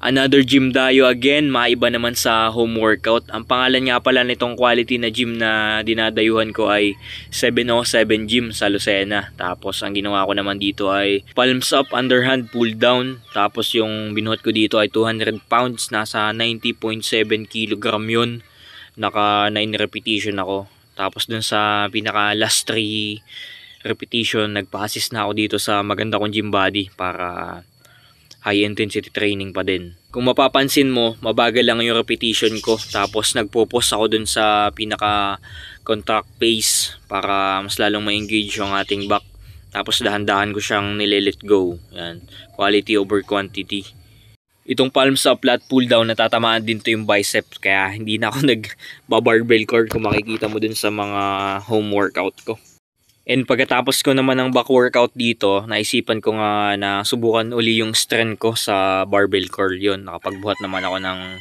Another gym dayo again, maiba naman sa home workout. Ang pangalan nga pala nitong quality na gym na dinadayuhan ko ay 707 Gym sa Lucena. Tapos ang ginawa ko naman dito ay palms up, underhand, pull down. Tapos yung binuhat ko dito ay 200 pounds, nasa 90.7 kg yun. Naka 9 repetition ako. Tapos dun sa pinaka last 3 repetition, nagpa-assist na ako dito sa maganda kong gym body para high intensity training pa din. Kung mapapansin mo, mabagal lang yung repetition ko. Tapos nagpo-pause ako dun sa pinaka contract pace para mas lalong ma-engage yung ating back. Tapos dahan-dahan ko siyang nile-let go. Yan. Quality over quantity. Itong palms up, lat pull down, natatamaan din to yung biceps. Kaya hindi na ako nag-barbell curl kung makikita mo dun sa mga home workout ko. And pagkatapos ko naman ng back workout dito, naisipan ko nga na subukan uli yung strength ko sa barbell curl. Yun, nakapagbuhat naman ako ng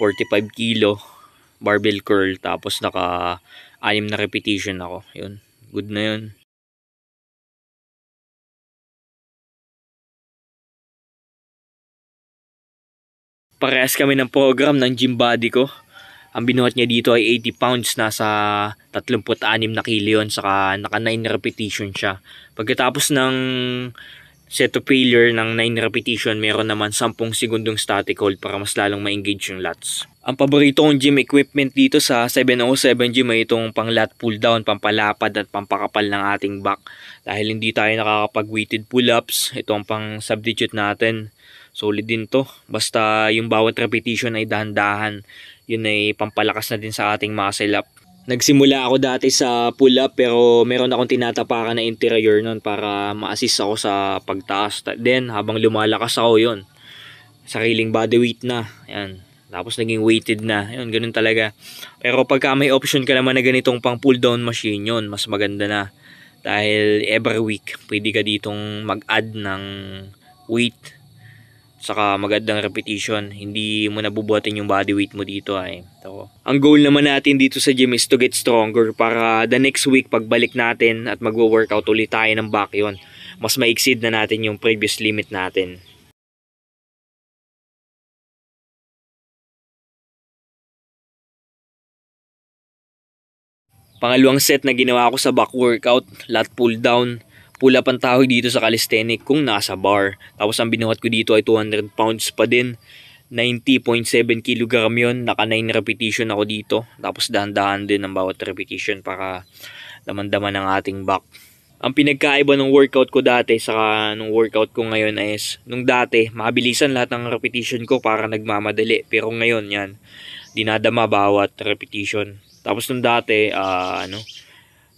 45 kilo barbell curl. Tapos naka 6 na repetition ako. Yun, good na yun. Parehas kami ng program ng gym body ko. Ang binuhat niya dito ay 80 pounds, nasa 36 na kilo yun, saka naka 9 repetition siya. Pagkatapos ng set of failure ng 9 repetition, meron naman 10 segundong static hold para mas lalong ma-engage yung lats. Ang paborito kong gym equipment dito sa 707 Gym ay itong pang lat pull down, pampalapad at pampakapal ng ating back. Dahil hindi tayo nakakapag weighted pull-ups, ito ang pang substitute natin. Solid din to. Basta yung bawat repetition ay dahan-dahan. Yun ay pampalakas na din sa ating muscle up. Nagsimula ako dati sa pull up pero meron akong tinatapakan na interior nun para ma-assist ako sa pagtaas. Then habang lumalakas ako yun, sariling body weight na. Yan. Tapos naging weighted na. Yun, ganun talaga. Pero pagka may option ka naman na ganitong pang pull down machine, yun, mas maganda na. Dahil every week pwede ka ditong mag-add ng weight. Saka magandang repetition, hindi mo nabubuhatin yung body weight mo dito ay. So, ang goal naman natin dito sa gym is to get stronger para the next week pagbalik natin at magwo-workout ulit tayo ng back yon, mas ma-exceed na natin yung previous limit natin. Pangalawang set na ginawa ko sa back workout, lat pull down. Pull up ang tawag dito sa calisthenic kung nasa bar. Tapos ang binuhat ko dito ay 200 pounds pa din. 90.7 kg yun. Naka 9 repetition ako dito. Tapos dahan-dahan din ang bawat repetition para daman-daman ang ating back. Ang pinagkaiba ng workout ko dati saka nung workout ko ngayon is, nung dati, mabilisan lahat ng repetition ko para nagmamadali. Pero ngayon yan, dinadama bawat repetition. Tapos nung dati,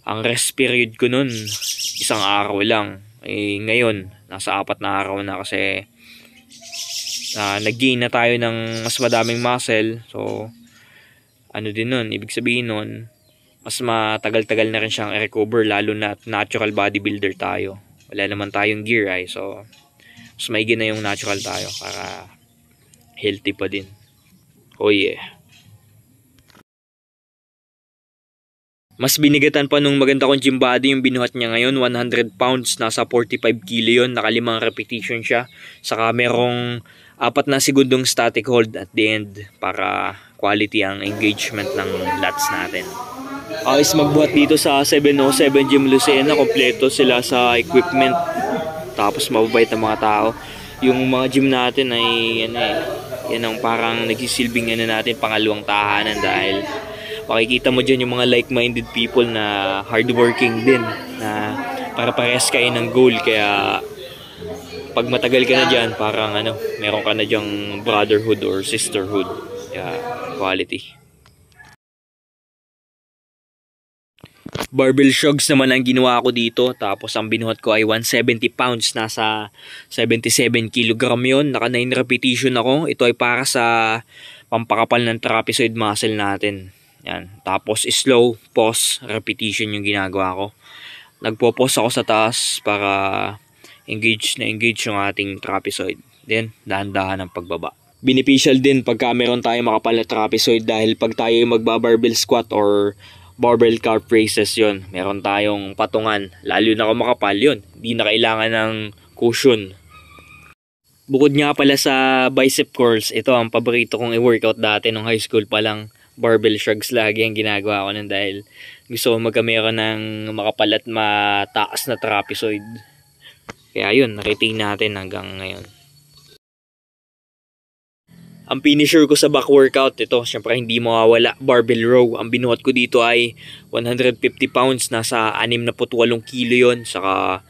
ang rest period ko nun, 1 araw lang. Ngayon, nasa 4 na araw na kasi nag-gain na tayo ng mas madaming muscle. So, din nun, ibig sabihin nun, mas matagal-tagal na rin siyang i-recover lalo na natural bodybuilder tayo. Wala naman tayong gear ay. So, mas maigi na yung natural tayo para healthy pa din. Oh yeah. Mas binigatan pa nung maganda kong gym body yung binuhat niya ngayon, 100 pounds, nasa 45 kilo yun, naka 5 repetition siya. Saka merong 4 na segundong static hold at the end para quality ang engagement ng lats natin. Ayos magbuhat dito sa 707 Gym Lucena, kompleto sila sa equipment. Tapos mababait ang mga tao. Yung mga gym natin ay yan ang parang nagsisilbing natin pangalawang tahanan dahil makikita mo dyan yung mga like-minded people na hardworking din, na para parehas kayo ng goal. Kaya pag matagal ka na dyan, parang meron ka na dyang brotherhood or sisterhood. Kaya quality. Barbell shrugs naman ang ginawa ko dito. Tapos ang binuhat ko ay 170 pounds, nasa 77 kg yun. Naka 9 repetition ako. Ito ay para sa pampakapal ng trapezoid muscle natin. Yan. Tapos slow, pause, repetition yung ginagawa ko. Nagpo-pause ako sa taas para engage yung ating trapezoid. Then, dahan-dahan ang pagbaba. Beneficial din pagka meron tayong makapal na trapezoid dahil pag tayo magba-barbell squat or barbell calf raises yon, meron tayong patungan. Lalo na kung makapal yun, hindi na kailangan ng cushion. Bukod nga pala sa bicep curls, ito ang paborito kong i-workout dati nung high school pa lang. Barbell shrugs lagi ang ginagawa ko nun dahil gusto ko magkamera ng makapal at mataas na trapezoid. Kaya yun, na-retain natin hanggang ngayon. Ang finisher ko sa back workout, ito, syempre hindi mawawala, barbell row. Ang binuhat ko dito ay 150 pounds, nasa 68 kilo yon. Saka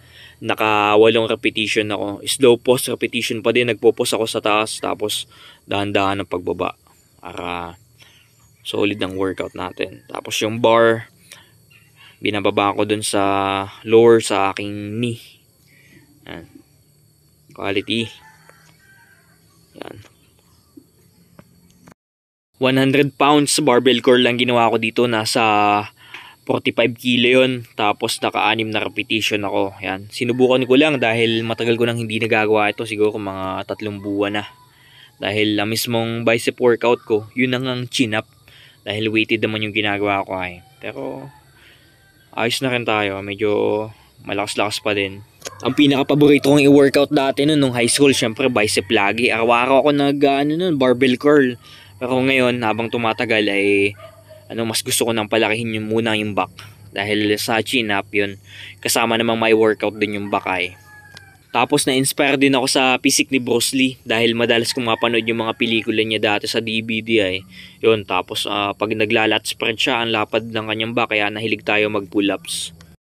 naka 8 repetition ako. Slow pause repetition pa din, nagpo-pause ako sa taas, tapos dahan-dahan ang pagbaba para solid ang workout natin. Tapos yung bar, binababa ko dun sa lower sa aking knee. Yan. Quality. Yan. 100 pounds barbell curl lang ginawa ko dito. Nasa 45 kilo yun. Tapos naka-6 na repetition ako. Yan. Sinubukan ko lang dahil matagal ko nang hindi nagagawa ito. Siguro mga 3 buwan na. Dahil ang mismong bicep workout ko, yun ang chin up. Dahil weighted naman yung ginagawa ko ay. Pero ayos na rin tayo. Medyo malakas-lakas pa din. Ang pinaka-paborito kong i-workout dati nung high school, syempre bicep lagi. Araw-araw ako barbell curl. Pero ngayon, habang tumatagal ay mas gusto ko nang palakihin yung muna yung back. Dahil sa chin up yun, kasama namang may workout din yung back ay. Tapos na-inspire din ako sa physique ni Bruce Lee dahil madalas kong mapanood yung mga pelikula niya dati sa DVD ay. Yun, tapos pag naglalat spread siya, ang lapad ng kanyang back, kaya nahilig tayo mag pull-ups.